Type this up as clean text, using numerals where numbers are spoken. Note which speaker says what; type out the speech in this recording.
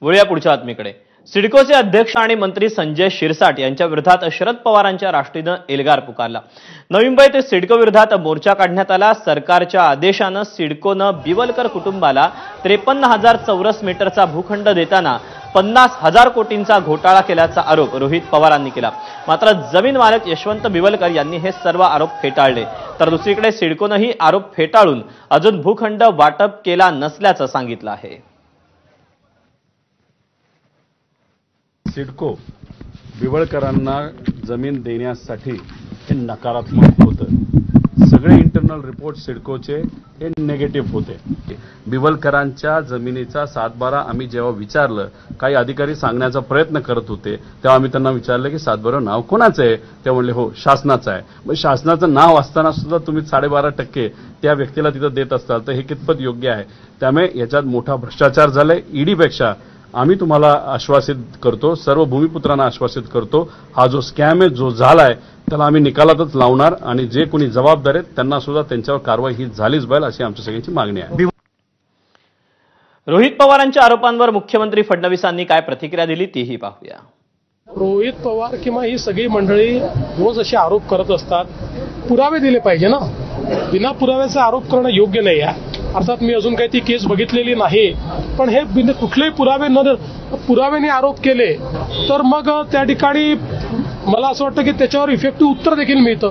Speaker 1: वळूया पुढच्या बातमीकडे। सिडकोचे अध्यक्ष आणि मंत्री संजय शिरसाट यांच्या विरोधात शरद पवारांच्या राष्ट्रीयनं एल्गार पुकारला। नवी मुंबई ते सिडको विरोधात मोर्चा काढण्यात आला। सरकारच्या आदेशानं सिडकोनं बिवलकर कुटुंबाला 53,000 चौरस मीटरचा भूखंड देताना 50,000 कोटींचा घोटाळा केल्याचा आरोप रोहित पवारांनी केला। मात्र जमीन मालक यशवंत बिवलकर यांनी हे सर्व आरोप फेटाळले, तर दुसरीकडे सिडकोनंही आरोप फेटाळून अजून भूखंड वाटप केला नसल्याचं सांगितलं आहे।
Speaker 2: सिडको बिवळकरांना जमीन देण्यासाठी हे नकारात्मक होतं। सगळे इंटरनल रिपोर्ट सिडकोचे हे नेगेटिव्ह होते। बिवळकरांच्या जमिनीचा 7/12 आम्ही जेव्हा विचारलं, काही अधिकारी सांगण्याचा प्रयत्न करत होते, तेव्हा आम्ही त्यांना विचारलं की 7/12 नाव कोणाचं आहे? ते म्हणले हो शासनाचं आहे। मग शासनाचं नाव असताना सुद्धा तुम्ही 12.5% त्या व्यक्तीला तिथं देत असाल तर हे कितपत योग्य आहे? त्यामुळे याच्यात मोठा भ्रष्टाचार झालाय। ईडीपेक्षा आम्ही तुम्हाला आश्वासित करतो, सर्व भूमिपुत्रांना आश्वासित करतो, हा जो स्कॅम आहे जो झालाय त्याला आम्ही निकालातच लावणार आणि जे कोणी जबाबदार आहेत त्यांना सुद्धा त्यांच्यावर कारवाई ही झालीच पाहिजे अशी आमच्या सगळ्यांची मागणी आहे।
Speaker 1: रोहित पवारांच्या आरोपांवर मुख्यमंत्री फडणवीसांनी काय प्रतिक्रिया दिली तीही पाहूया।
Speaker 3: रोहित पवार किंवा ही सगळी मंडळी रोज असे आरोप करत असतात, पुरावे दिले पाहिजे ना। बिना पुराव्याचे आरोप करणं योग्य नाही आहे। अर्थात मी अजून काही ती केस बघितलेली नाही, पण हे कुठलेही पुराव्याने आरोप केले तर मग त्या ठिकाणी मला असं वाटतं की त्याच्यावर इफेक्टिव्ह उत्तर देखील मिळतं।